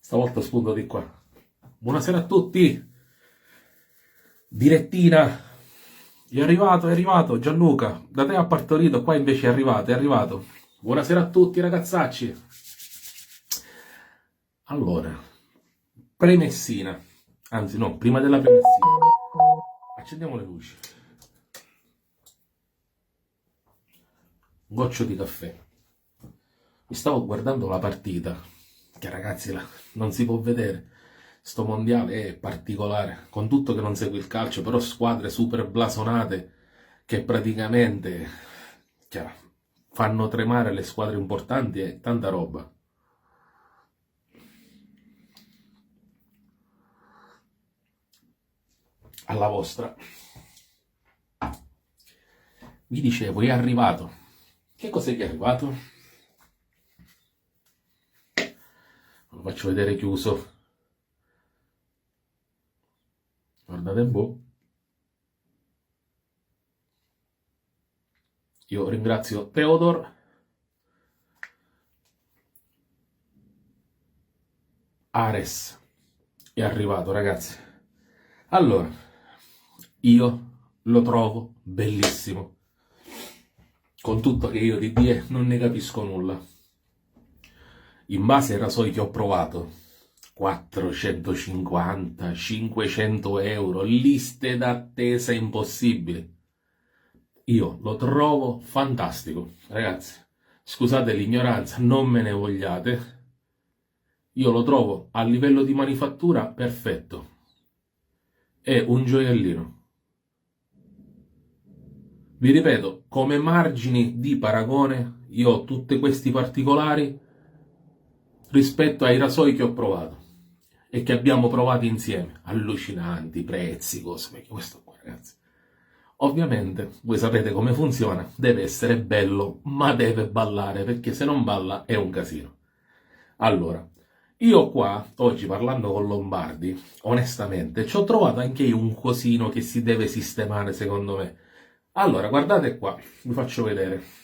Stavolta spunto di qua. Buonasera a tutti. Direttina. È arrivato Gianluca. Da te ha partorito, qua invece è arrivato. Buonasera a tutti ragazzacci. Allora, premessina. Anzi no, prima della premessina. Accendiamo le luci. Un goccio di caffè. Mi stavo guardando la partita, che ragazzi non si può vedere. Sto mondiale è particolare, con tutto che non segui il calcio, però squadre super blasonate che praticamente chiaro, fanno tremare le squadre importanti e tanta roba. Alla vostra. Vi dicevo, è arrivato. Che cos'è che è arrivato? Lo faccio vedere chiuso. Guardate un po'. Io ringrazio Theodor. Ares. È arrivato, ragazzi. Allora, io lo trovo bellissimo. Con tutto che io di DE non ne capisco nulla. In base ai rasoi che ho provato, 450, 500 euro, liste d'attesa impossibili. Io lo trovo fantastico. Ragazzi, scusate l'ignoranza, non me ne vogliate. Io lo trovo a livello di manifattura perfetto. È un gioiellino. Vi ripeto, come margini di paragone, io ho tutti questi particolari rispetto ai rasoi che ho provato e che abbiamo provato insieme. Allucinanti, prezzi, cose, perché questo qua, ragazzi. Ovviamente, voi sapete come funziona, deve essere bello, ma deve ballare, perché se non balla è un casino. Allora, io qua, oggi parlando con Lombardi, onestamente, ci ho trovato anche io un cosino che si deve sistemare, secondo me. Allora, guardate qua, vi faccio vedere.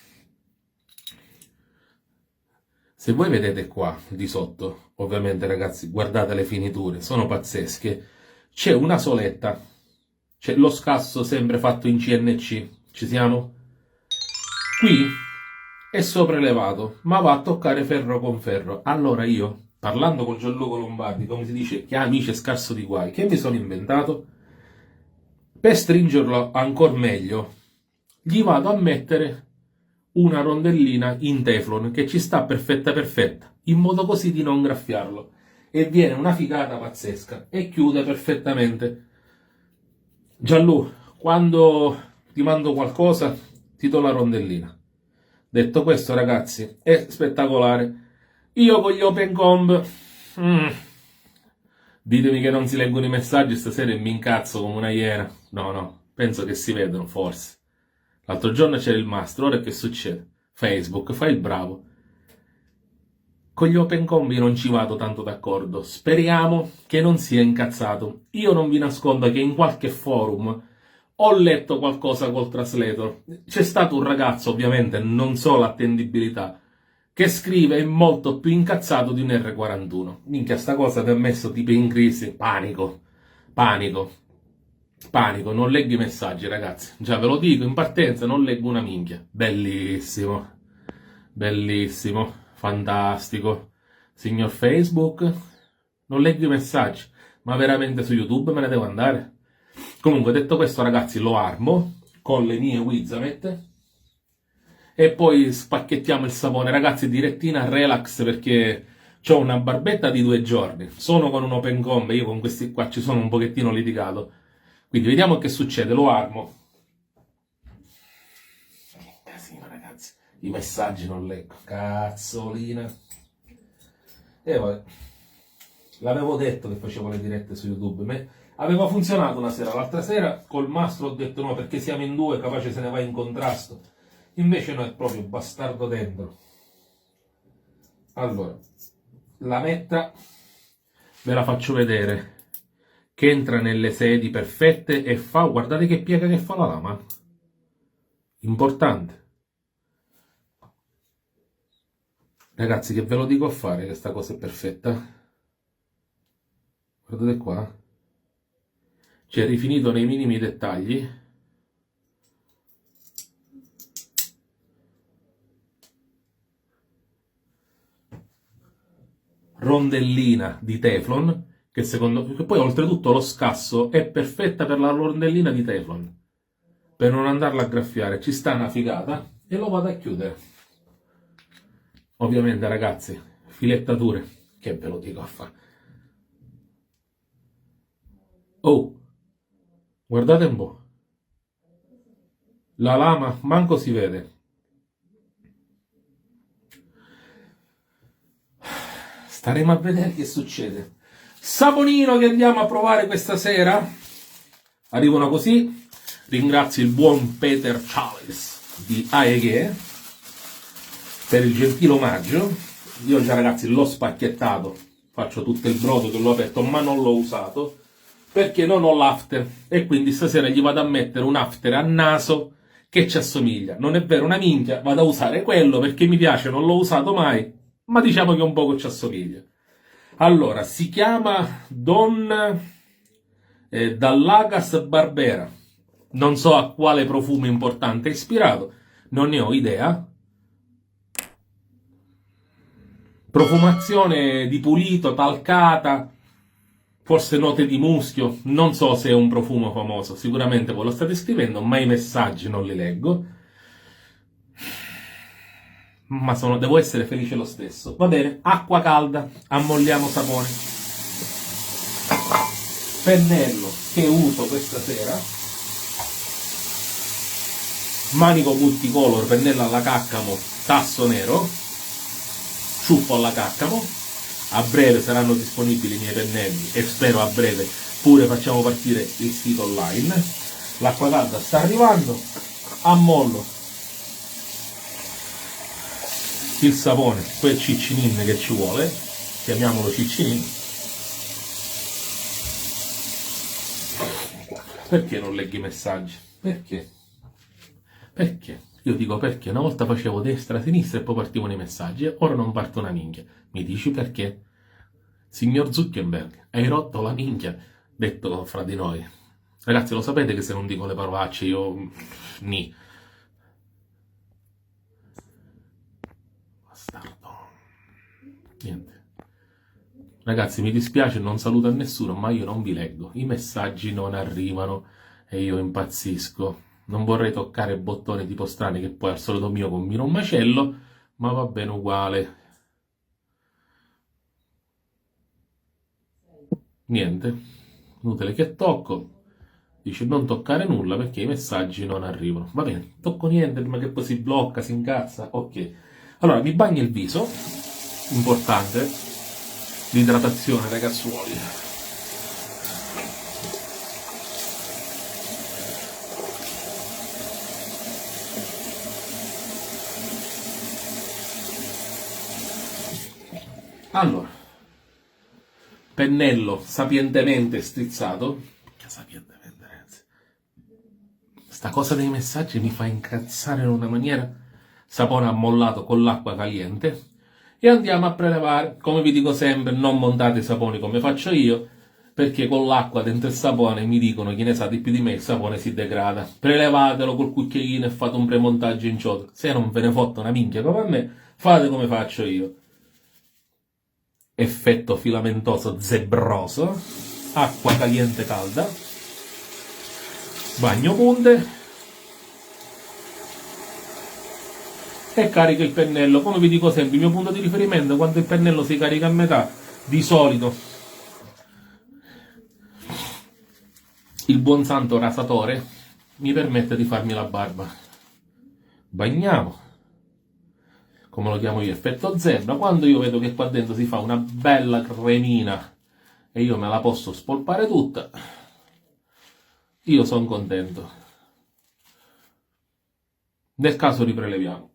Se voi vedete qua, di sotto, ovviamente ragazzi, guardate le finiture, sono pazzesche. C'è una soletta, c'è lo scasso sempre fatto in CNC, ci siamo? Qui è sopraelevato, ma va a toccare ferro con ferro. Allora io, parlando con Gianluca Lombardi, come si dice, che amici è scarso di guai, che mi sono inventato? Per stringerlo ancora meglio, gli vado a mettere una rondellina in Teflon che ci sta perfetta, in modo così di non graffiarlo. E viene una figata pazzesca e chiude perfettamente. Gianlu, quando ti mando qualcosa, ti do la rondellina. Detto questo, ragazzi, è spettacolare. Io con gli open comb... Ditemi che non si leggono i messaggi stasera e mi incazzo come una iena. No, penso che si vedono, forse. L'altro giorno c'era il mastro, ora che succede? Facebook, fai il bravo. Con gli open combi non ci vado tanto d'accordo. Speriamo che non sia incazzato. Io non vi nascondo che in qualche forum ho letto qualcosa col translator. C'è stato un ragazzo, ovviamente, non so l'attendibilità, che scrive è molto più incazzato di un R41. Minchia, sta cosa mi ha messo tipo in crisi. Panico, non leggo i messaggi, ragazzi. Già ve lo dico, in partenza non leggo una minchia. Bellissimo, fantastico. Signor Facebook, non leggo i messaggi, ma veramente su YouTube me ne devo andare? Comunque, detto questo, ragazzi, lo armo con le mie Wizzamet e poi spacchettiamo il sapone. Ragazzi, direttina relax perché ho una barbetta di 2 giorni. Sono con un open comb, io con questi qua ci sono un pochettino litigato. Quindi vediamo che succede, lo armo. Che casino, ragazzi. I messaggi non leggo. Cazzolina. E vabbè. L'avevo detto che facevo le dirette su YouTube. Aveva funzionato una sera. L'altra sera col mastro ho detto no, perché siamo in due, capace se ne va in contrasto. Invece no, è proprio bastardo dentro. Allora, la metta ve la faccio vedere. Che entra nelle sedi perfette e fa, guardate che piega che fa la lama. Importante. Ragazzi, che ve lo dico a fare che sta cosa è perfetta? Guardate qua. C'è rifinito nei minimi dettagli. Rondellina di Teflon, che poi oltretutto lo scasso è perfetta per la rondellina di Teflon, per non andarla a graffiare. Ci sta una figata e lo vado a chiudere. Ovviamente ragazzi, filettature, che ve lo dico a fare. Oh, guardate un po'. La lama manco si vede. Staremo a vedere che succede. Saponino che andiamo a provare questa sera. Arrivano così. Ringrazio il buon Peter Charles di AEG per il gentile omaggio. Io già ragazzi l'ho spacchettato, faccio tutto il brodo che l'ho aperto, ma non l'ho usato perché non ho l'after e quindi stasera gli vado a mettere un after a naso che ci assomiglia. Non è vero una minchia, vado a usare quello perché mi piace, non l'ho usato mai, ma diciamo che un poco ci assomiglia. Allora, si chiama Don Dallagas Barbera. Non so a quale profumo importante è ispirato, non ne ho idea. Profumazione di pulito, talcata, forse note di muschio, non so se è un profumo famoso, sicuramente voi lo state scrivendo, ma i messaggi non li leggo. Ma devo essere felice lo stesso. Va bene, acqua calda, ammolliamo sapone. Pennello che uso questa sera. Manico multicolor, pennello alla caccamo, tasso nero. Ciuffo alla caccamo. A breve saranno disponibili i miei pennelli e spero a breve pure facciamo partire il sito online. L'acqua calda sta arrivando. Ammollo il sapone, quel ciccinin che ci vuole, chiamiamolo ciccinin. Perché non leggi i messaggi? Perché? Perché? Io dico perché una volta facevo destra, sinistra e poi partivano i messaggi, ora non parte una minchia. Mi dici perché? Signor Zuckerberg, hai rotto la minchia, detto fra di noi. Ragazzi, lo sapete che se non dico le parolacce io... ni. Bastardo. Niente. Ragazzi, mi dispiace, non saluto a nessuno, ma io non vi leggo. I messaggi non arrivano e io impazzisco. Non vorrei toccare bottoni tipo strani che poi al solito mio combino un macello, ma va bene uguale. Niente, inutile che tocco. Dice non toccare nulla perché i messaggi non arrivano. Va bene, tocco niente prima che poi si blocca, si incazza. Ok. Allora, mi bagno il viso. Importante. L'idratazione, ragazzuoli. Allora, pennello sapientemente strizzato. Che sapientemente, ragazzi. Sta cosa dei messaggi mi fa incazzare in una maniera. Sapone ammollato con l'acqua caliente. E andiamo a prelevare. Come vi dico sempre, non montate i saponi come faccio io, perché con l'acqua dentro il sapone mi dicono chi ne sa di più di me, il sapone si degrada. Prelevatelo col cucchiaino e fate un premontaggio in ciotola. Se non ve ne fotte una minchia come a me, fate come faccio io. Effetto filamentoso zebroso, acqua caliente calda, bagno punte e carico il pennello. Come vi dico sempre, il mio punto di riferimento quando il pennello si carica a metà, di solito il buon santo rasatore mi permette di farmi la barba. Bagniamo, come lo chiamo io, effetto zebra. Quando io vedo che qua dentro si fa una bella cremina e io me la posso spolpare tutta, io sono contento. Nel caso ripreleviamo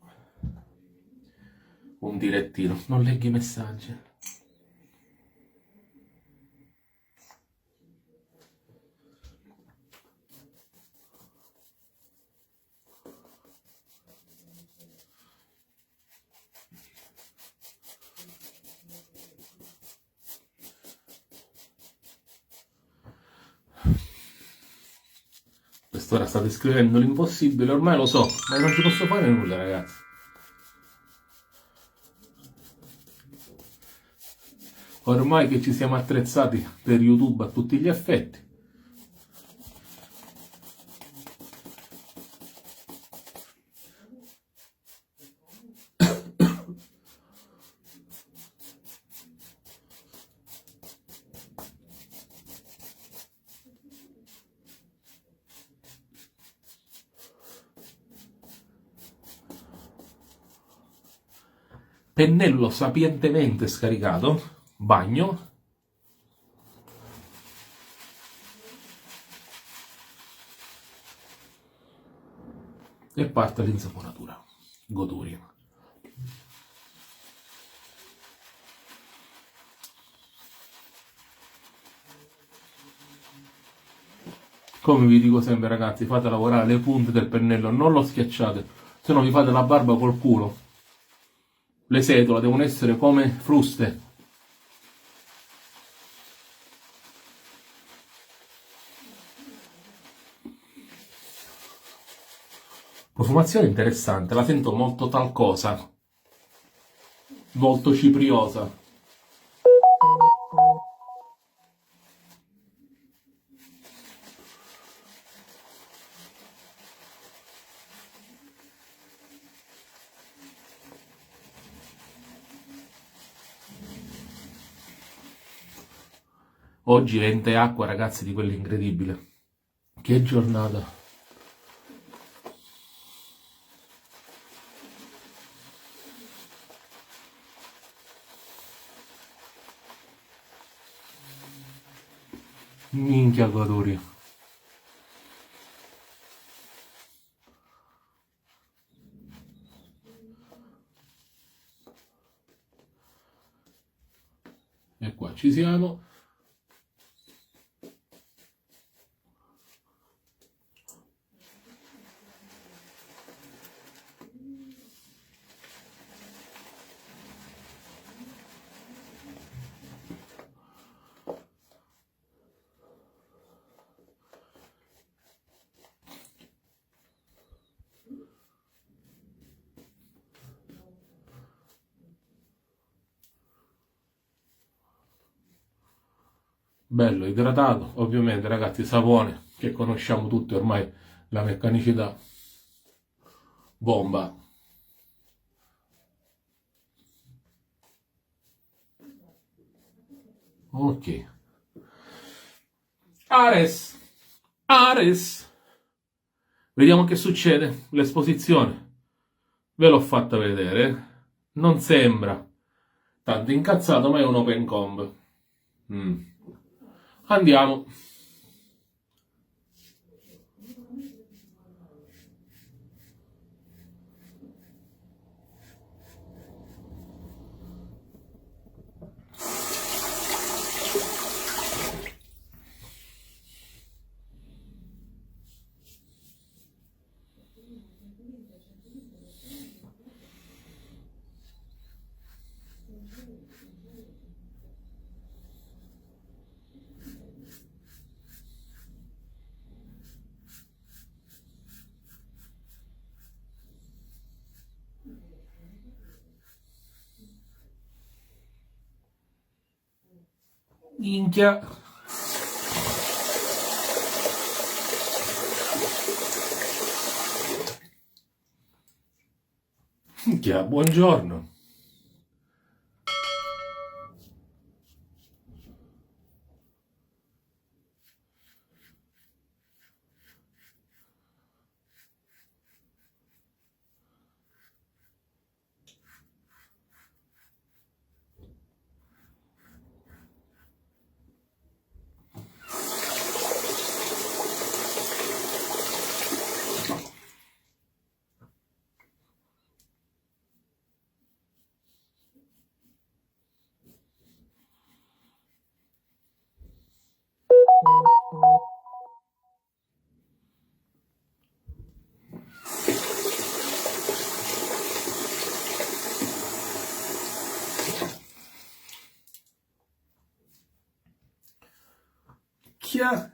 un direttino. Non leggi i messaggi. quest'ora state scrivendo l'impossibile, ormai lo so, ma non ci posso fare nulla, ragazzi. Ormai che ci siamo attrezzati per YouTube a tutti gli effetti. Pennello sapientemente scaricato, bagno, e parte l'insaponatura. Goduria. Come vi dico sempre, ragazzi, fate lavorare le punte del pennello, non lo schiacciate, se no vi fate la barba col culo. Le setole devono essere come fruste. Profumazione interessante, la sento molto talcosa, molto cipriosa. Oggi vente acqua, ragazzi, di quella incredibile. Che giornata. Minchia goduria. E qua ci siamo. Bello, idratato, ovviamente, ragazzi, sapone, che conosciamo tutti ormai, la meccanicità. Bomba. Ok. Ares. Ares. Vediamo che succede. L'esposizione. Ve l'ho fatta vedere. Non sembra tanto incazzato, ma è un open comb. Andiamo. Minchia. Minchia, buongiorno. Chia.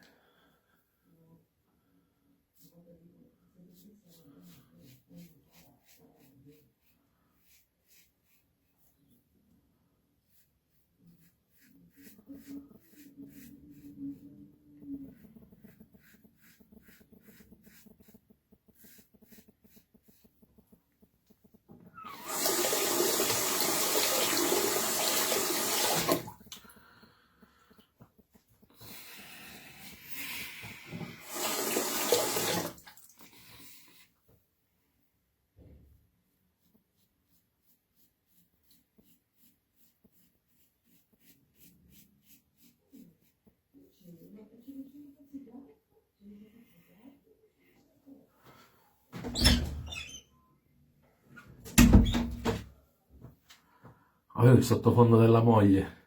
Avevo il sottofondo della moglie.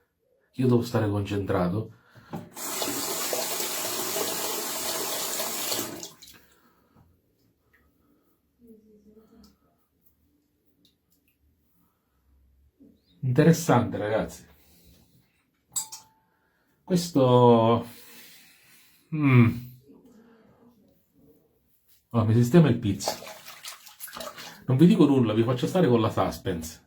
Io devo stare concentrato. Interessante, ragazzi. Questo... Oh, mi sistema il pizzo. Non vi dico nulla, vi faccio stare con la suspense.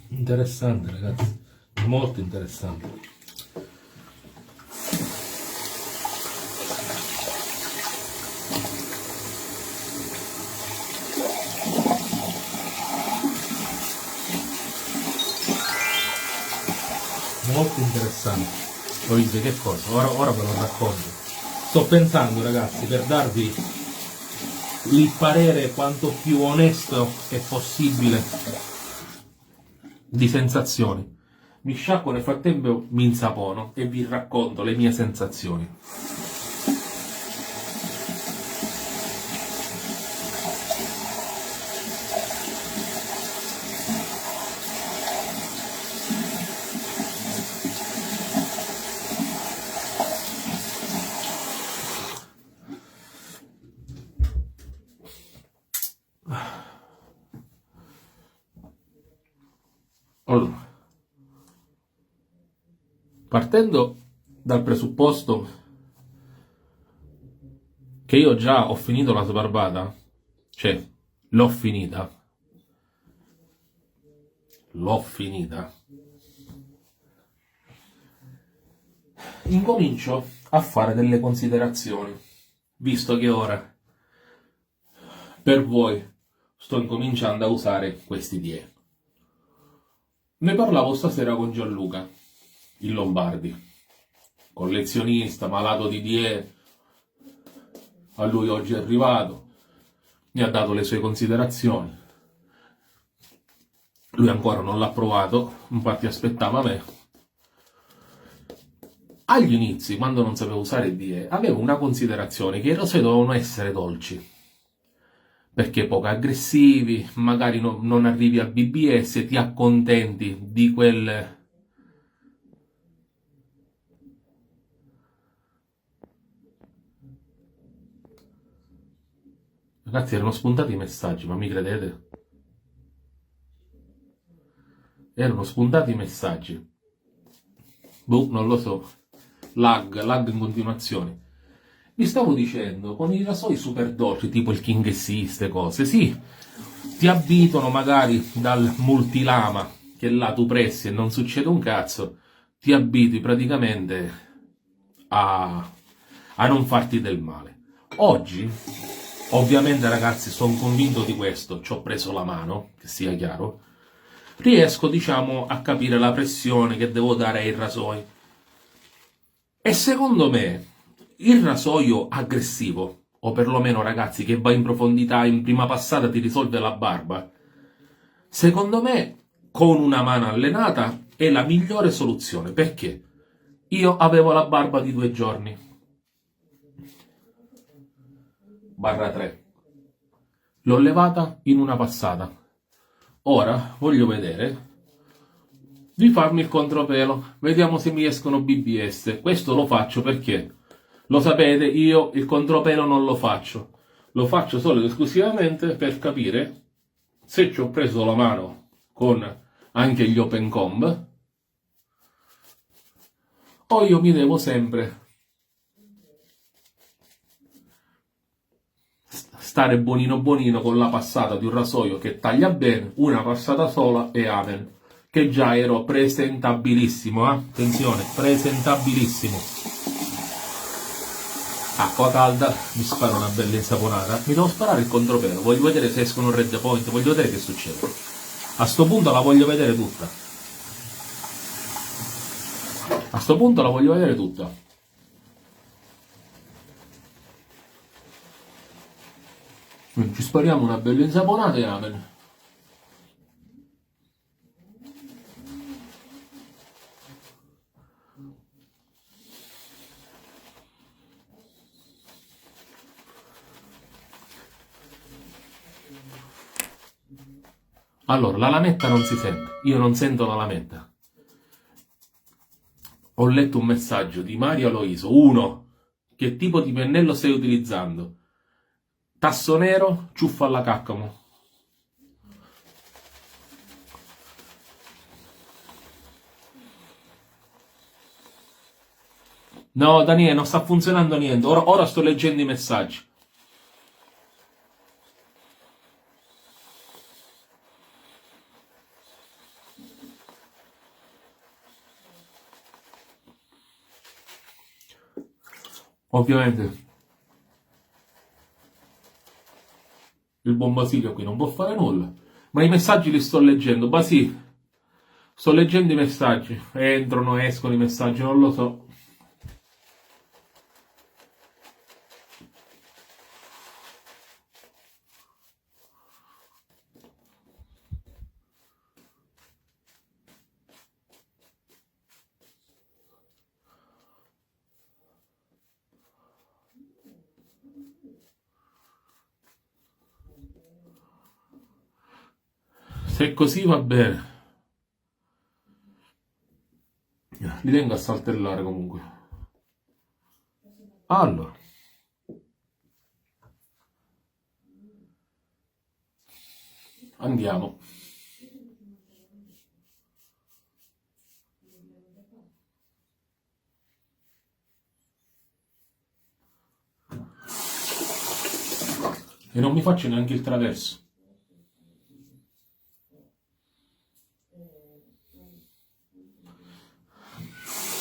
Interessante, ragazzi, molto interessante. Molto interessante. Poi dite che cosa? Ora ve lo racconto. Sto pensando, ragazzi, per darvi il parere quanto più onesto è possibile di sensazioni. Mi sciacquo, nel frattempo mi insapono e vi racconto le mie sensazioni. Allora, partendo dal presupposto che io già ho finito la sbarbata, cioè l'ho finita, incomincio a fare delle considerazioni, visto che ora per voi sto incominciando a usare questi DE. Ne parlavo stasera con Gianluca, il Lombardi, collezionista, malato di DE, a lui oggi è arrivato, mi ha dato le sue considerazioni, lui ancora non l'ha provato, infatti aspettava me. Agli inizi, quando non sapevo usare il DE, avevo una considerazione che i rosé dovevano essere dolci, perché poco aggressivi, magari non arrivi al BBS, ti accontenti di quel... Ragazzi, erano spuntati i messaggi, ma mi credete? Erano spuntati i messaggi. Boh, non lo so. Lag in continuazione. Vi stavo dicendo, con i rasoi super dolci, tipo il King C, queste cose, sì, ti abituano magari dal multilama, che là tu pressi e non succede un cazzo, ti abitui praticamente a non farti del male. Oggi, ovviamente ragazzi, sono convinto di questo, ci ho preso la mano, che sia chiaro, riesco, diciamo, a capire la pressione che devo dare ai rasoi. E secondo me il rasoio aggressivo, o perlomeno ragazzi che va in profondità, in prima passata ti risolve la barba, secondo me con una mano allenata è la migliore soluzione. Perché? Io avevo la barba di 2 giorni, barra 3. L'ho levata in una passata. Ora voglio vedere di farmi il contropelo. Vediamo se mi escono BBS. Questo lo faccio perché, lo sapete, io il contropelo non lo faccio. Lo faccio solo ed esclusivamente per capire se ci ho preso la mano con anche gli open comb o io mi devo sempre stare buonino buonino con la passata di un rasoio che taglia bene, una passata sola e amen. Che già ero presentabilissimo, attenzione, presentabilissimo. Acqua calda, mi sparo una bella insaponata, mi devo sparare il contropelo, voglio vedere se escono red point, voglio vedere che succede. A sto punto la voglio vedere tutta. A sto punto la voglio vedere tutta. Ci spariamo una bella insaponata e amen. Allora, la lametta non si sente, io non sento la lametta. Ho letto un messaggio di Mario Aloiso. 1. Che tipo di pennello stai utilizzando? Tasso nero, ciuffo alla caccamo. No, Daniele, non sta funzionando niente. Ora sto leggendo i messaggi. Ovviamente il buon Basilio qui non può fare nulla, ma i messaggi li sto leggendo. Basilio, sto leggendo i messaggi. Entrano, escono i messaggi, non lo so. Se così va bene. Li tengo a saltellare comunque. Allora, andiamo. E non mi faccio neanche il traverso.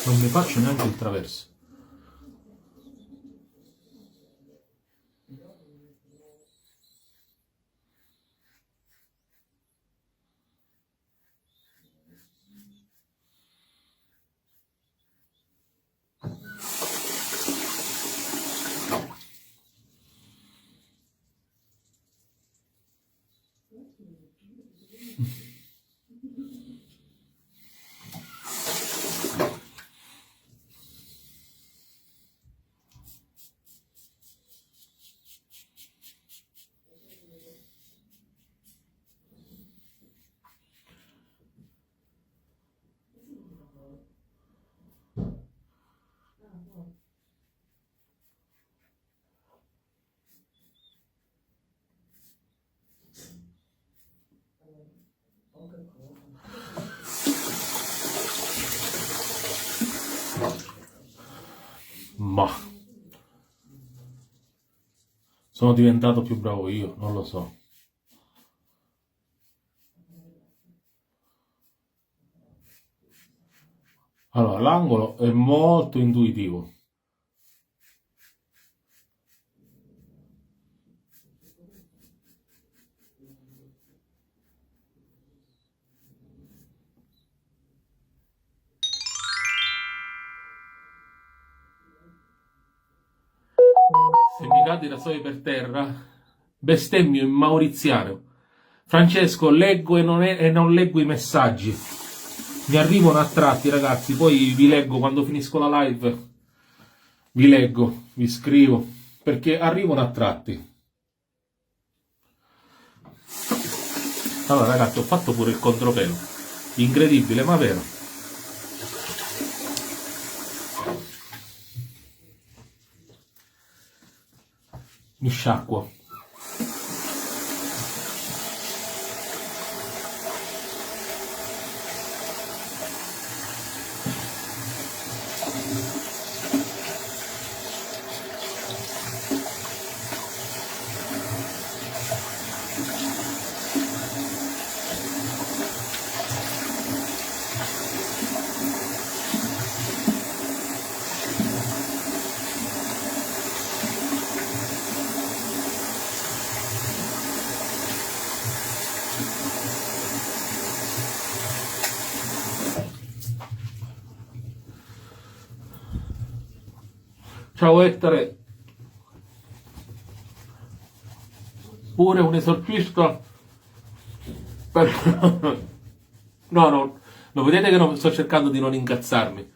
Non mi faccio neanche il traverso. Ma sono diventato più bravo io, non lo so. Allora, l'angolo è molto intuitivo. Se mi cade i rasoi per terra, bestemmio in mauriziano. Francesco, leggo e non leggo i messaggi. Mi arrivano a tratti, ragazzi. Poi vi leggo quando finisco la live. Vi leggo, vi scrivo. Perché arrivano a tratti. Allora, ragazzi, ho fatto pure il contropelo. Incredibile, ma vero. Mi sciacquo. Ciao Ettore, pure un esorcista per... No, no, lo vedete che sto cercando di non incazzarmi.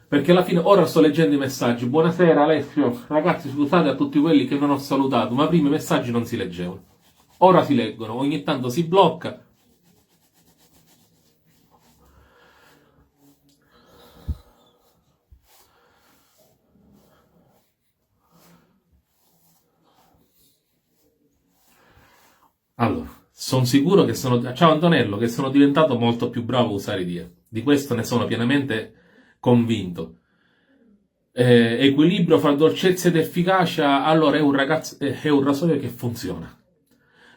Perché alla fine ora sto leggendo i messaggi. Buonasera Alessio, ragazzi scusate a tutti quelli che non ho salutato, ma prima i messaggi non si leggevano. Ora si leggono, ogni tanto si blocca. Allora, sono sicuro che sono... Ciao Antonello, che sono diventato molto più bravo a usare die. Di questo ne sono pienamente convinto. Equilibrio fra dolcezza ed efficacia, allora è un rasoio che funziona.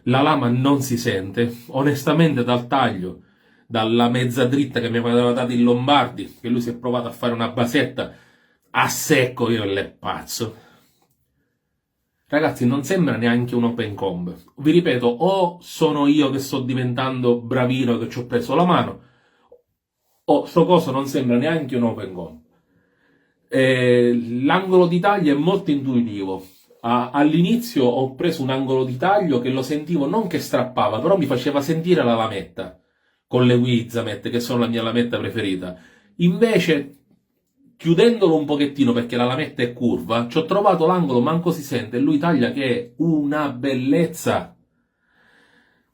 La lama non si sente, onestamente dal taglio, dalla mezza dritta che mi aveva dato il Lombardi, che lui si è provato a fare una basetta a secco, io l'è pazzo. Ragazzi, non sembra neanche un open comb. Vi ripeto, o sono io che sto diventando bravino che ci ho preso la mano, o sto coso non sembra neanche un open comb. L'angolo di taglio è molto intuitivo. All'inizio ho preso un angolo di taglio che lo sentivo non che strappava, però mi faceva sentire la lametta con le Wizzamet, che sono la mia lametta preferita. Invece, chiudendolo un pochettino perché la lametta è curva, ci ho trovato l'angolo, manco si sente, e lui taglia che è una bellezza.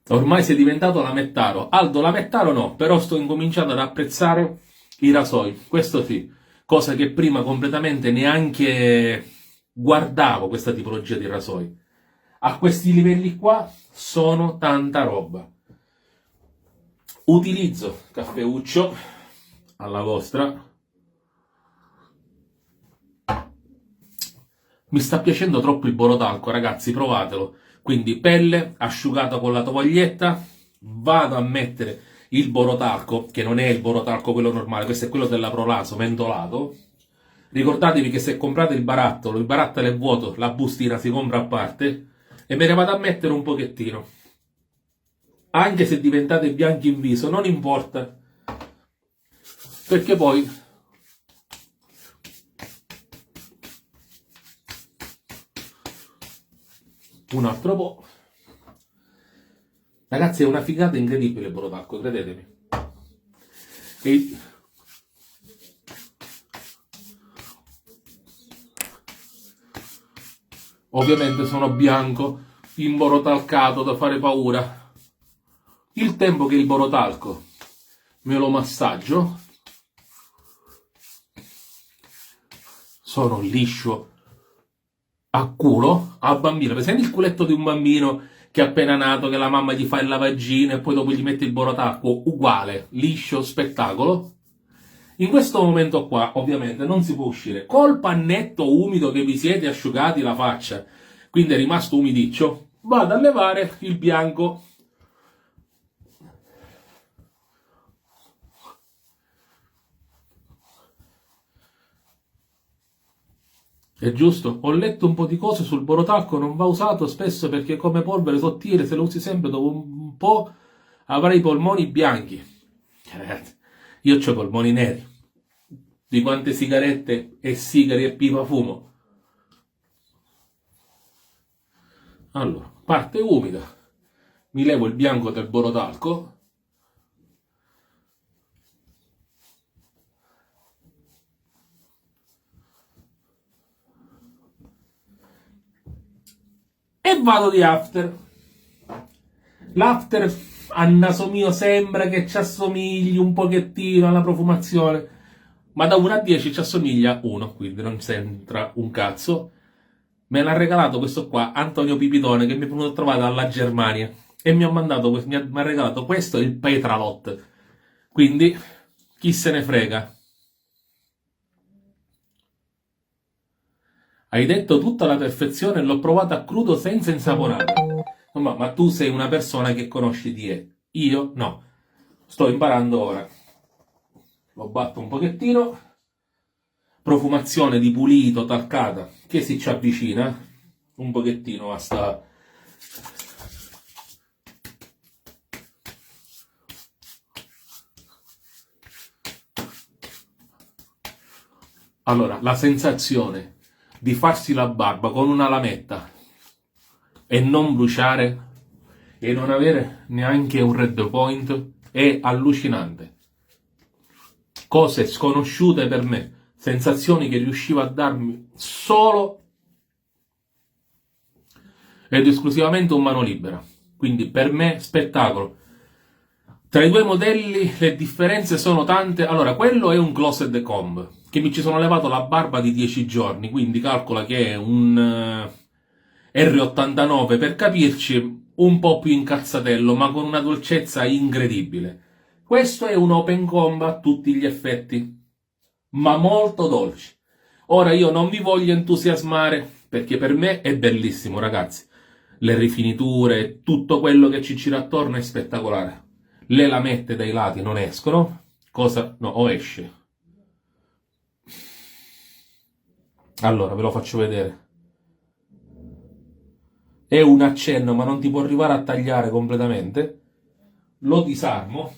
Ormai sei diventato lamettaro. Aldo, lamettaro no, però sto incominciando ad apprezzare i rasoi, questo sì, cosa che prima completamente neanche guardavo questa tipologia di rasoi. A questi livelli qua sono tanta roba. Utilizzo caffeuccio alla vostra. Mi sta piacendo troppo il borotalco, ragazzi, provatelo. Quindi pelle asciugata con la tovaglietta, vado a mettere il borotalco, che non è il borotalco quello normale, questo è quello della Prolaso, mentolato. Ricordatevi che se comprate il barattolo è vuoto, la bustina si compra a parte, e me ne vado a mettere un pochettino. Anche se diventate bianchi in viso, non importa, perché poi un altro po'. Ragazzi, è una figata incredibile il borotalco, credetemi. E... ovviamente sono bianco, imborotalcato da fare paura. Il tempo che il borotalco me lo massaggio, sono liscio a culo, a bambino. Presente il culetto di un bambino che è appena nato, che la mamma gli fa il lavagino e poi dopo gli mette il borotalco, uguale, liscio, spettacolo. In questo momento qua, ovviamente, non si può uscire. Col pannetto umido che vi siete asciugati la faccia, quindi è rimasto umidiccio, vado a levare il bianco. È giusto? Ho letto un po' di cose sul borotalco, non va usato spesso perché come polvere sottile, se lo usi sempre dopo un po' avrai i polmoni bianchi. Io ho i polmoni neri. Di quante sigarette e sigari e pipa fumo. Allora, parte umida, mi levo il bianco del borotalco. E vado di after. L'after a naso mio sembra che ci assomigli un pochettino alla profumazione, ma da 1 a 10 ci assomiglia 1, quindi non c'entra un cazzo. Me l'ha regalato questo qua Antonio Pipitone, che mi è venuto a trovare dalla Germania, e mi ha regalato questo, il Petralot. Quindi chi se ne frega. Hai detto tutta la perfezione e l'ho provato a crudo senza insaporare. Ma tu sei una persona che conosci die. Io no. Sto imparando ora. Lo batto un pochettino. Profumazione di pulito, talcata, che si ci avvicina un pochettino a sta... Allora, la sensazione di farsi la barba con una lametta e non bruciare e non avere neanche un red point è allucinante. Cose sconosciute per me, sensazioni che riuscivo a darmi solo ed esclusivamente un mano libera. Quindi per me spettacolo. Tra i due modelli le differenze sono tante. Allora, quello è un closet comb, che mi ci sono levato la barba di 10 giorni, quindi calcola che è un R89 per capirci, un po' più incazzatello, ma con una dolcezza incredibile. Questo è un open comb a tutti gli effetti, ma molto dolce. Ora io non vi voglio entusiasmare, perché per me è bellissimo, ragazzi. Le rifiniture, tutto quello che ci gira attorno è spettacolare. Le lamette dai lati non escono, no, o esce. Allora, ve lo faccio vedere. È un accenno, ma non ti può arrivare a tagliare completamente. Lo disarmo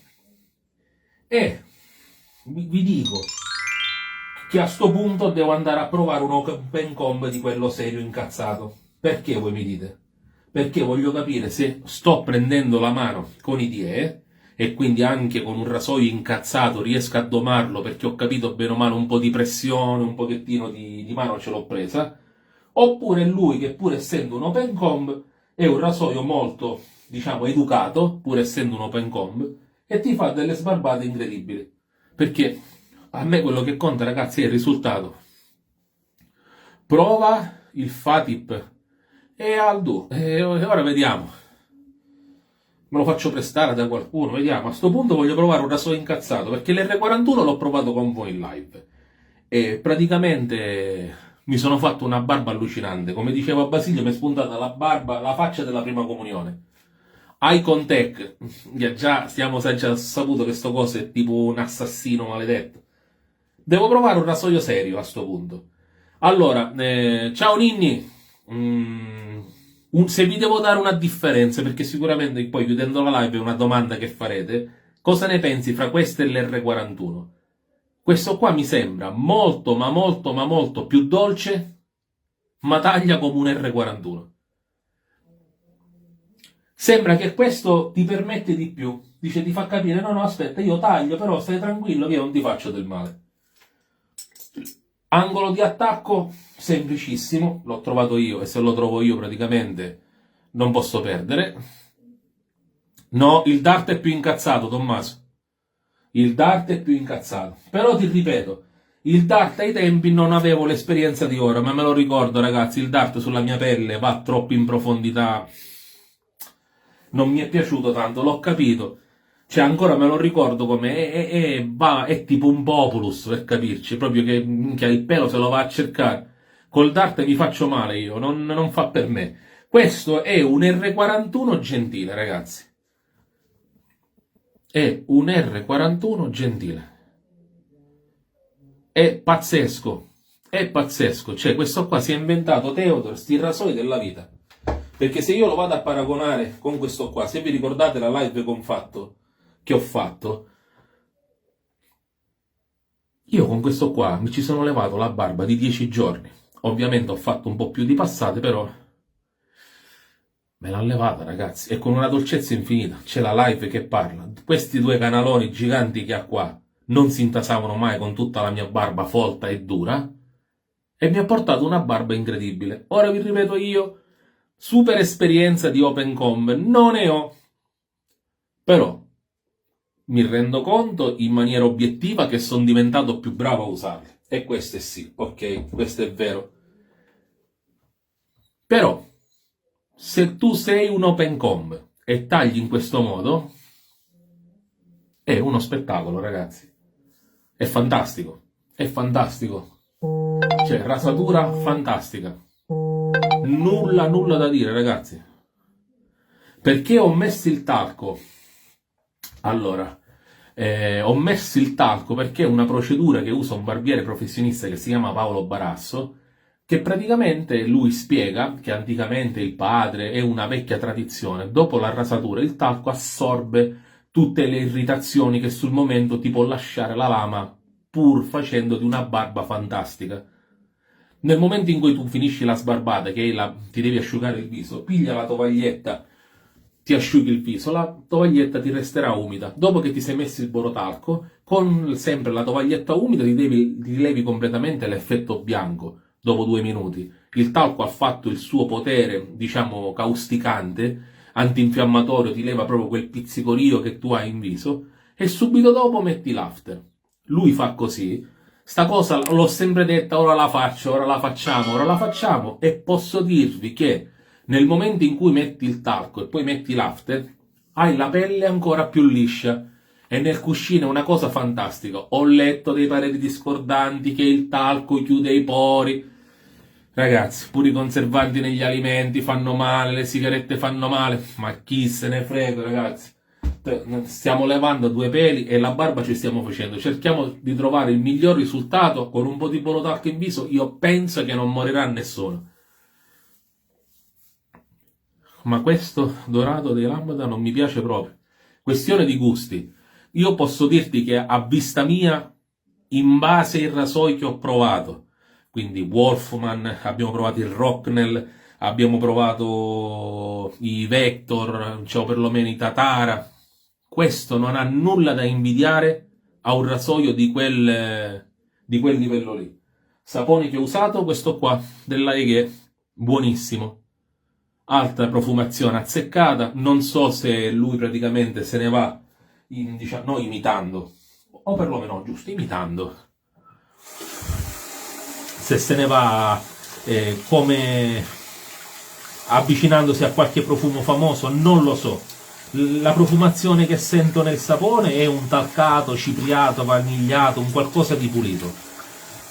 e vi dico che a sto punto devo andare a provare un open comb di quello serio incazzato. Perché voi mi dite? Perché voglio capire se sto prendendo la mano con i die e quindi anche con un rasoio incazzato riesco a domarlo, perché ho capito bene o male un po' di pressione, un pochettino di mano ce l'ho presa, oppure lui che pur essendo un open comb è un rasoio molto, diciamo, educato, pur essendo un open comb, e ti fa delle sbarbate incredibili. Perché a me quello che conta, ragazzi, è il risultato. Prova il Fatip e Aldo, e ora vediamo. Me lo faccio prestare da qualcuno, vediamo. A sto punto voglio provare un rasoio incazzato, perché l'R41 l'ho provato con voi in live e praticamente mi sono fatto una barba allucinante. Come diceva Basilio, mi è spuntata la barba, la faccia della prima comunione. Icon Tech, già stiamo già saputo che sto coso è tipo un assassino maledetto. Devo provare un rasoio serio a sto punto. Allora, ciao Ninni. Se vi devo dare una differenza, perché sicuramente poi chiudendo la live è una domanda che farete, cosa ne pensi fra questo e l'R41? Questo qua mi sembra molto, ma molto, ma molto più dolce, ma taglia come un R41. Sembra che questo ti permette di più. Dice, ti fa capire, no, no, aspetta, io taglio, però stai tranquillo che io non ti faccio del male. Angolo di attacco semplicissimo, l'ho trovato io e se lo trovo io praticamente non posso perdere. No, il dart è più incazzato, Tommaso. Il dart è più incazzato. Però ti ripeto, il dart ai tempi non avevo l'esperienza di ora, ma me lo ricordo, ragazzi, il dart sulla mia pelle va troppo in profondità. Non mi è piaciuto tanto, l'ho capito. Cioè, ancora me lo ricordo come è tipo un populus, per capirci, proprio che il pelo se lo va a cercare. Col dart mi faccio male io, non fa per me. Questo è un R41 gentile, ragazzi. È un R41 gentile. È pazzesco. È pazzesco. Cioè, questo qua si è inventato Theodor, sti rasoi della vita. Perché se io lo vado a paragonare con questo qua, se vi ricordate la live che ho fatto, io con questo qua mi ci sono levato la barba di 10 giorni. Ovviamente ho fatto un po' più di passate, però Me l'ha levata, ragazzi, e con una dolcezza infinita. C'è la live che parla. Questi due canaloni giganti che ha qua non si intasavano mai con tutta la mia barba folta e dura, e mi ha portato una barba incredibile. Ora vi ripeto io, super esperienza di Open Comb non ne ho, però mi rendo conto in maniera obiettiva che sono diventato più bravo a usarli. E questo è sì, ok, questo è vero. Però, se tu sei un Open Comb e tagli in questo modo, è uno spettacolo, ragazzi. È fantastico, è fantastico. Cioè, rasatura fantastica. Nulla da dire, ragazzi. Perché ho messo il talco? Allora, ho messo il talco perché è una procedura che usa un barbiere professionista che si chiama Paolo Barasso, che praticamente lui spiega che anticamente il padre è una vecchia tradizione. Dopo la rasatura il talco assorbe tutte le irritazioni che sul momento ti può lasciare la lama, pur facendoti una barba fantastica. Nel momento in cui tu finisci la sbarbata, che ti devi asciugare il viso, piglia la tovaglietta, ti asciughi il viso, la tovaglietta ti resterà umida. Dopo che ti sei messo il borotalco, con sempre la tovaglietta umida ti levi completamente l'effetto bianco dopo 2 minuti. Il talco ha fatto il suo potere, diciamo, causticante, antinfiammatorio, ti leva proprio quel pizzicorio che tu hai in viso, e subito dopo metti l'after. Lui fa così. Sta cosa l'ho sempre detta, ora la faccio, ora la facciamo, ora la facciamo, e posso dirvi che nel momento in cui metti il talco e poi metti l'after, hai la pelle ancora più liscia, e nel cuscino è una cosa fantastica. Ho letto dei pareri discordanti che il talco chiude i pori. Ragazzi, pure i conservanti negli alimenti fanno male, le sigarette fanno male, ma chi se ne frega, ragazzi. Stiamo levando 2 peli e la barba ci stiamo facendo. Cerchiamo di trovare il miglior risultato con un po' di borotalco in viso. Io penso che non morirà nessuno. Ma questo dorato dei Lambda non mi piace proprio. Questione di gusti. Io posso dirti che a vista mia, in base ai rasoi che ho provato, quindi Wolfman, abbiamo provato il Rocknell, abbiamo provato i Vector, cioè perlomeno i Tatara, questo non ha nulla da invidiare a un rasoio di quel livello lì. Sapone che ho usato, questo qua, della Eghe, buonissimo. Alta profumazione azzeccata, non so se lui praticamente se ne va, diciamo, no, imitando, o perlomeno giusto, imitando, se se ne va come avvicinandosi a qualche profumo famoso, non lo so. La profumazione che sento nel sapone è un talcato, cipriato, vanigliato, un qualcosa di pulito.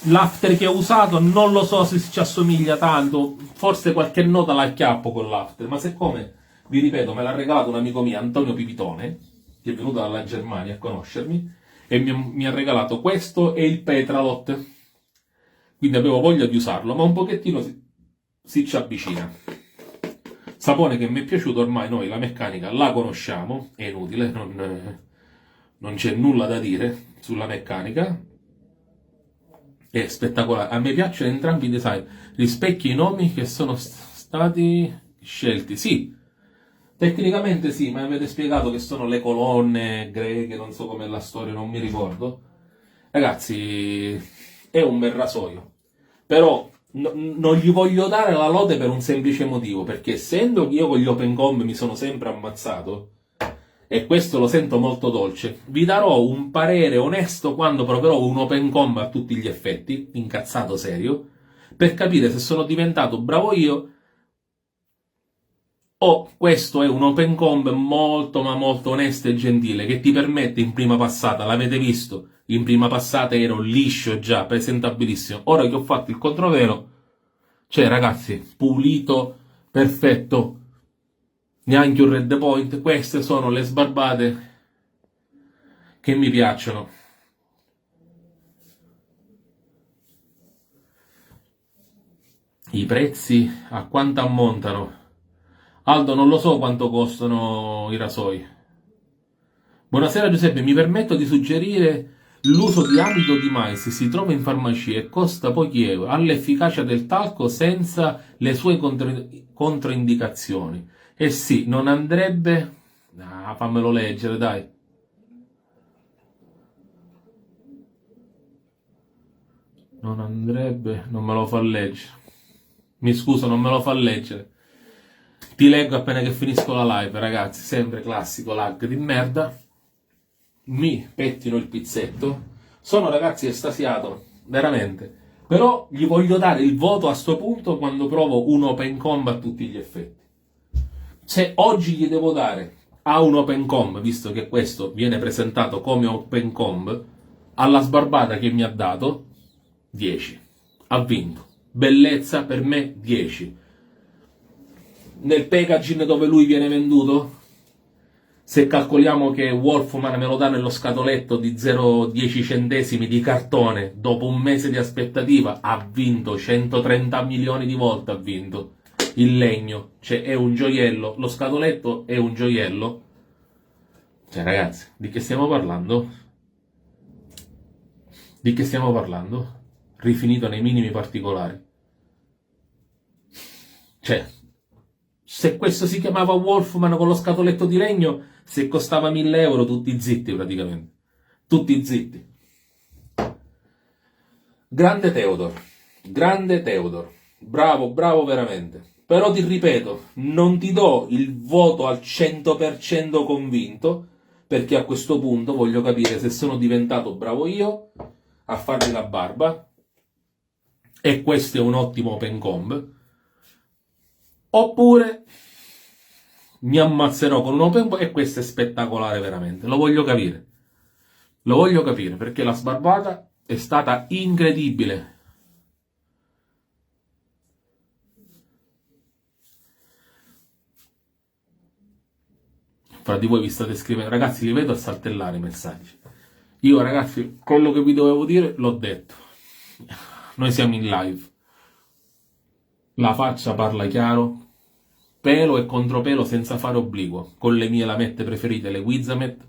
L'after che ho usato non lo so se ci assomiglia tanto, forse qualche nota la acchiappo con l'after, ma siccome, vi ripeto, me l'ha regalato un amico mio, Antonio Pipitone, che è venuto dalla Germania a conoscermi, e mi ha regalato questo e il Petralot, quindi avevo voglia di usarlo, ma un pochettino si ci avvicina. Sapone che mi è piaciuto, ormai noi la meccanica la conosciamo, è inutile, non c'è nulla da dire sulla meccanica. È spettacolare, a me piacciono entrambi i design, rispecchia i nomi che sono stati scelti, sì, tecnicamente sì, ma avete spiegato che sono le colonne greche, non so com'è la storia, non mi ricordo. Ragazzi, è un bel rasoio, però non gli voglio dare la lode per un semplice motivo, perché essendo che io con gli Open Comb mi sono sempre ammazzato, e questo lo sento molto dolce, vi darò un parere onesto quando proverò un Open Comb a tutti gli effetti, incazzato serio, per capire se sono diventato bravo io o questo è un Open Comb molto ma molto onesto e gentile, che ti permette in prima passata, l'avete visto, in prima passata ero liscio già, presentabilissimo, ora che ho fatto il controvelo, cioè ragazzi, pulito, perfetto, neanche un red point. Queste sono le sbarbate che mi piacciono. I prezzi a quanto ammontano? Aldo, non lo so quanto costano i rasoi. Buonasera Giuseppe, mi permetto di suggerire l'uso di amido di mais, si trova in farmacia e costa pochi euro, ha l'efficacia del talco senza le sue controindicazioni Eh sì, non andrebbe... Ah, fammelo leggere, dai. Non andrebbe... Non me lo fa leggere. Mi scuso, non me lo fa leggere. Ti leggo appena che finisco la live, ragazzi. Sempre classico lag di merda. Mi pettino il pizzetto. Sono, ragazzi, estasiato. Veramente. Però gli voglio dare il voto a sto punto quando provo un open combo a tutti gli effetti. Se oggi gli devo dare a un open comb, visto che questo viene presentato come open comb, alla sbarbata che mi ha dato, 10. Ha vinto. Bellezza per me 10. Nel packaging dove lui viene venduto, se calcoliamo che Wolfman me lo dà nello scatoletto di 0,10 centesimi di cartone, dopo un mese di aspettativa, ha vinto 130 milioni di volte, ha vinto. Il legno, cioè è un gioiello, lo scatoletto è un gioiello. Cioè ragazzi, di che stiamo parlando? Di che stiamo parlando? Rifinito nei minimi particolari. Cioè, se questo si chiamava Wolfman con lo scatoletto di legno, se costava 1000 euro, tutti zitti praticamente. Tutti zitti. Grande Theodor. Bravo, bravo veramente. Però ti ripeto, non ti do il voto al 100% convinto, perché a questo punto voglio capire se sono diventato bravo io a farmi la barba, e questo è un ottimo open comb, oppure mi ammazzerò con un open comb e questo è spettacolare veramente. Lo voglio capire perché la sbarbata è stata incredibile. Fra di voi vi state scrivendo, ragazzi, li vedo a saltellare i messaggi. Io, ragazzi, quello che vi dovevo dire l'ho detto. Noi siamo in live. La faccia parla chiaro, pelo e contropelo senza fare obliquo, con le mie lamette preferite, le Wizamet.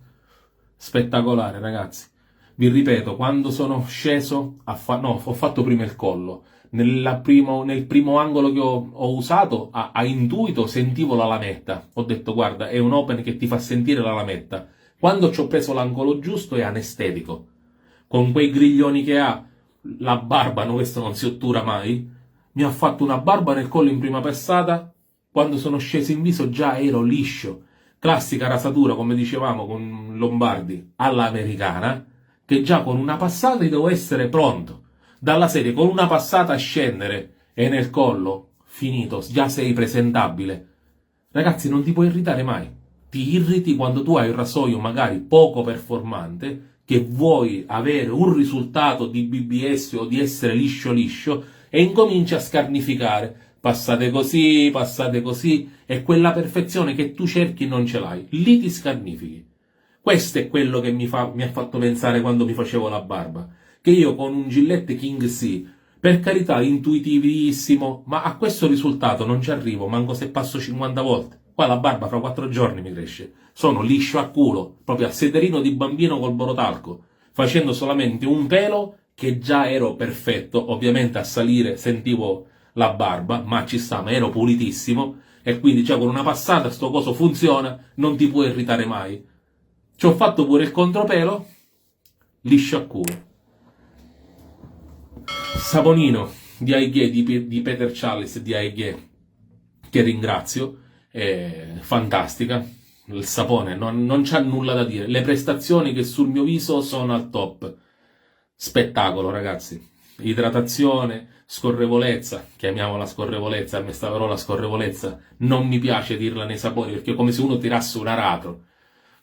Spettacolare, ragazzi. Vi ripeto, quando sono sceso, ho fatto prima il collo. Nel primo angolo che ho usato, a intuito sentivo la lametta. Ho detto, guarda, è un open che ti fa sentire la lametta. Quando ci ho preso l'angolo giusto è anestetico. Con quei griglioni che ha, la barba, no, questo non si ottura mai, mi ha fatto una barba nel collo in prima passata. Quando sono sceso in viso già ero liscio. Classica rasatura, come dicevamo con Lombardi, all'americana, che già con una passata devo essere pronto. Dalla serie, con una passata a scendere e nel collo, finito, già sei presentabile. Ragazzi, non ti puoi irritare mai. Ti irriti quando tu hai un rasoio magari poco performante, che vuoi avere un risultato di BBS o di essere liscio liscio, e incominci a scarnificare. Passate così, e quella perfezione che tu cerchi non ce l'hai. Lì ti scarnifichi. Questo è quello che mi ha fatto pensare quando mi facevo la barba. Che io con un Gillette King C, per carità, intuitivissimo, ma a questo risultato non ci arrivo, manco se passo 50 volte. Qua la barba fra 4 giorni mi cresce. Sono liscio a culo, proprio a sederino di bambino col borotalco, facendo solamente un pelo che già ero perfetto. Ovviamente a salire sentivo la barba, ma ci sta, ma ero pulitissimo, e quindi già con una passata sto coso funziona, non ti può irritare mai. Ci ho fatto pure il contropelo, liscio a culo. Saponino di Aighe, di Peter Chalice di Aighe, che ringrazio, è fantastica. Il sapone non c'ha nulla da dire. Le prestazioni che sul mio viso sono al top. Spettacolo, ragazzi. Idratazione, scorrevolezza, chiamiamola scorrevolezza, a me sta parola scorrevolezza non mi piace dirla nei saponi, perché è come se uno tirasse un aratro.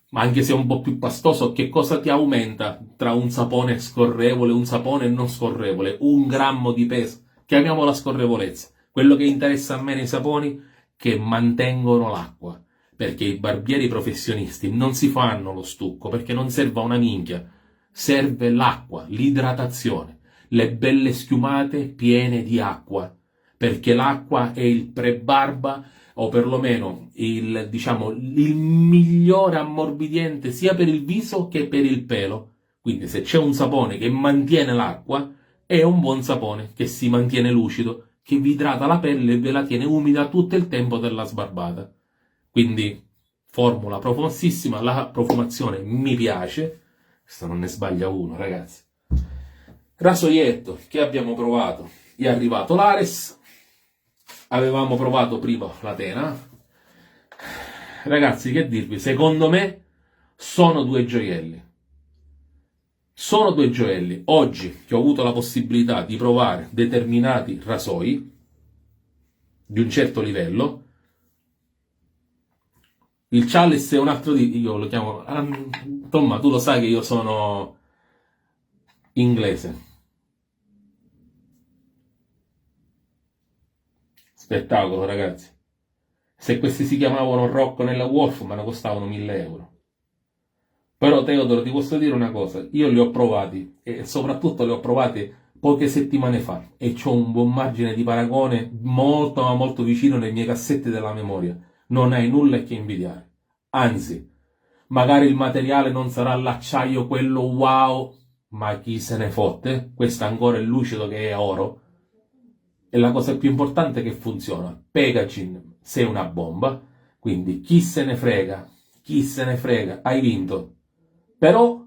Ma anche se è un po' più pastoso, che cosa ti aumenta tra un sapone scorrevole e un sapone non scorrevole? 1 grammo di peso. Chiamiamola scorrevolezza. Quello che interessa a me nei saponi, che mantengono l'acqua. Perché i barbieri professionisti non si fanno lo stucco, perché non serve a una minchia. Serve l'acqua, l'idratazione, le belle schiumate piene di acqua. Perché l'acqua è il pre-barba, o perlomeno il migliore ammorbidiente sia per il viso che per il pelo. Quindi se c'è un sapone che mantiene l'acqua, è un buon sapone che si mantiene lucido, che vi idrata la pelle e ve la tiene umida tutto il tempo della sbarbata. Quindi formula profumatissima, la profumazione mi piace, questo non ne sbaglia uno, ragazzi. Rasoietto che abbiamo provato, è arrivato l'Ares, avevamo provato prima la Tena. Ragazzi, che dirvi, secondo me sono due gioielli. Sono due gioielli. Oggi che ho avuto la possibilità di provare determinati rasoi di un certo livello, il Chalice è un altro io lo chiamo, insomma, tu lo sai che io sono inglese. Spettacolo, ragazzi. Se questi si chiamavano Rocco nella Wolf, me ne costavano 1000 euro. Però Teodoro, ti posso dire una cosa, io li ho provati e soprattutto li ho provati poche settimane fa e ho un buon margine di paragone molto ma molto vicino nei miei cassetti della memoria. Non hai nulla che invidiare. Anzi, magari il materiale non sarà l'acciaio quello wow, ma chi se ne fotte? Questo ancora è lucido che è oro. E la cosa più importante è che funziona. Packaging, sei una bomba, quindi chi se ne frega, hai vinto. Però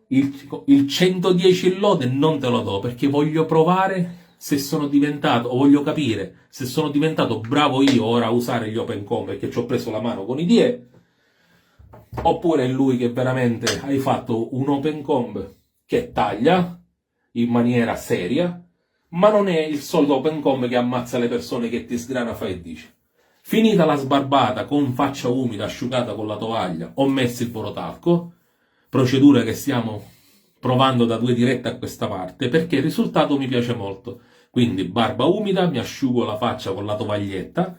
il 110 in lode non te lo do perché voglio provare se sono diventato, o voglio capire se sono diventato bravo io ora a usare gli open comb perché ci ho preso la mano con i DE, oppure è lui che veramente hai fatto un open comb che taglia in maniera seria, ma non è il solito open comb che ammazza le persone, che ti sgrana fa e dice. Finita la sbarbata con faccia umida asciugata con la tovaglia, ho messo il borotalco, procedura che stiamo provando da 2 dirette a questa parte, perché il risultato mi piace molto. Quindi barba umida, mi asciugo la faccia con la tovaglietta,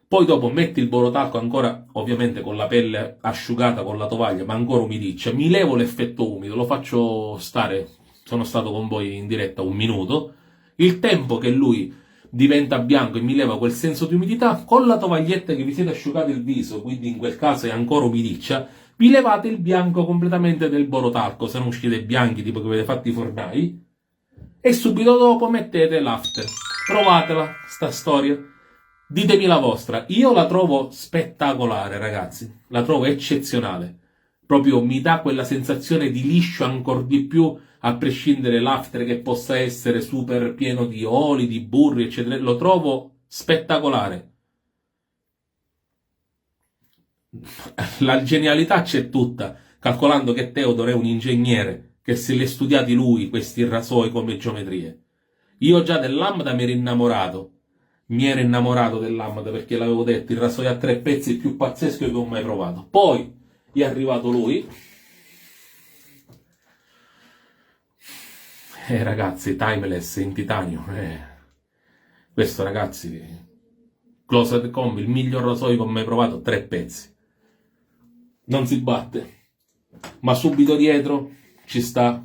poi dopo metti il borotalco ancora, ovviamente con la pelle asciugata con la tovaglia, ma ancora umidiccia, mi levo l'effetto umido, lo faccio stare, sono stato con voi in diretta 1 minuto, il tempo che lui diventa bianco e mi leva quel senso di umidità, con la tovaglietta che vi siete asciugati il viso, quindi in quel caso è ancora umidiccia, vi levate il bianco completamente del borotalco, se non uscite bianchi tipo che avete fatto i fornai, e subito dopo mettete l'after. Provatela, sta storia. Ditemi la vostra. Io la trovo spettacolare, ragazzi. La trovo eccezionale. Proprio mi dà quella sensazione di liscio ancora di più, a prescindere l'after che possa essere super pieno di oli, di burri, eccetera. Lo trovo spettacolare. La genialità c'è tutta, calcolando che Teodoro è un ingegnere, che se li ha studiati lui questi rasoi come geometrie. Io già del Lambda mi ero innamorato del Lambda perché l'avevo detto, il rasoio a 3 pezzi più pazzesco che ho mai provato. Poi è arrivato lui, ragazzi, timeless in titanio, questo ragazzi, Closet Combi, il miglior rasoio che ho mai provato, 3 pezzi. Non si batte, ma subito dietro ci sta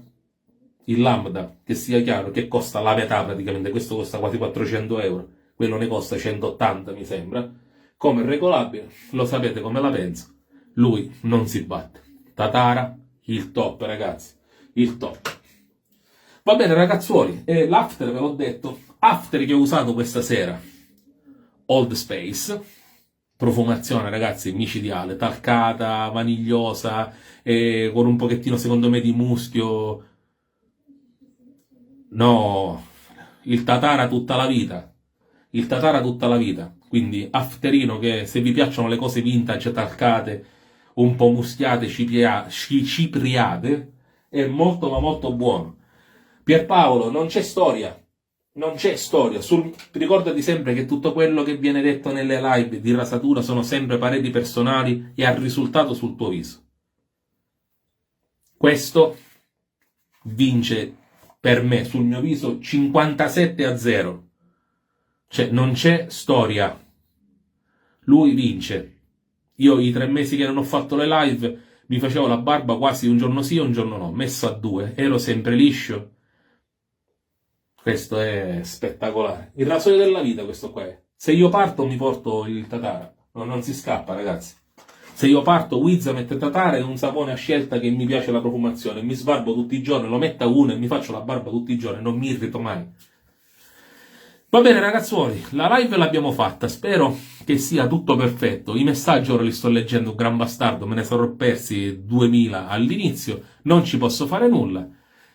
il Lambda, che sia chiaro, che costa la metà praticamente, questo costa quasi 400 euro, quello ne costa 180 mi sembra, come regolabile, lo sapete come la penso, lui non si batte. Tatara, il top ragazzi, il top. Va bene ragazzuoli, e l'after ve l'ho detto, after che ho usato questa sera, Old Space, profumazione ragazzi micidiale, talcata, vanigliosa, con un pochettino secondo me di muschio. No, il Tatara tutta la vita, il Tatara tutta la vita, quindi afterino che se vi piacciono le cose vintage, talcate, un po' muschiate, cipriate, è molto ma molto buono. Pierpaolo, non c'è storia. Non c'è storia, ricordati sempre che tutto quello che viene detto nelle live di rasatura sono sempre pareri personali e ha risultato sul tuo viso. Questo vince per me sul mio viso 57-0. Cioè non c'è storia. Lui vince. Io i 3 mesi che non ho fatto le live mi facevo la barba quasi un giorno sì e un giorno no, messo a 2, ero sempre liscio. Questo è spettacolare. Il rasoio della vita questo qua è. Se io parto mi porto il Tatara. Non si scappa ragazzi. Se io parto Wiza mette Tatara e un sapone a scelta che mi piace la profumazione. Mi sbarbo tutti i giorni, lo metto a uno e mi faccio la barba tutti i giorni. Non mi irrito mai. Va bene ragazzuoli, la live l'abbiamo fatta, spero che sia tutto perfetto. I messaggi ora li sto leggendo, un gran bastardo, me ne sono persi 2000 all'inizio, non ci posso fare nulla.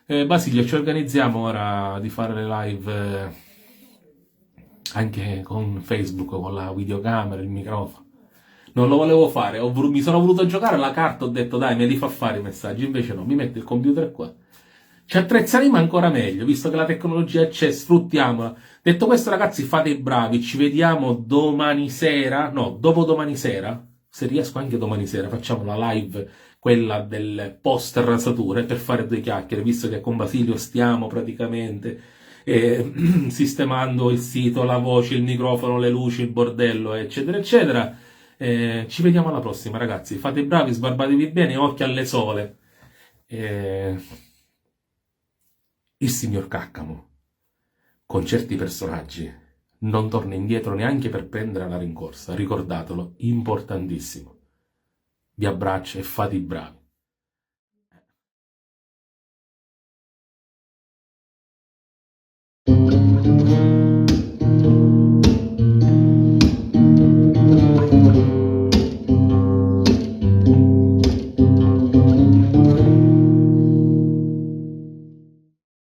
Basilio, ci organizziamo ora di fare le live anche con Facebook, con la videocamera, il microfono. Non lo volevo fare, mi sono voluto giocare alla carta, ho detto dai, me li fa fare i messaggi, invece no, mi metto il computer qua. Ci attrezzeremo ancora meglio, visto che la tecnologia c'è, sfruttiamola. Detto questo, ragazzi, fate i bravi, ci vediamo domani sera, no, dopodomani sera, se riesco anche domani sera, facciamo la live, quella del post rasature, per fare due chiacchiere, visto che con Basilio stiamo praticamente sistemando il sito, la voce, il microfono, le luci, il bordello, eccetera, eccetera. Ci vediamo alla prossima, ragazzi. Fate i bravi, sbarbatevi bene, occhio alle sole. Eh, il signor Caccamo, con certi personaggi, non torna indietro neanche per prendere la rincorsa. Ricordatelo, importantissimo. Vi abbraccio e fate i bravi.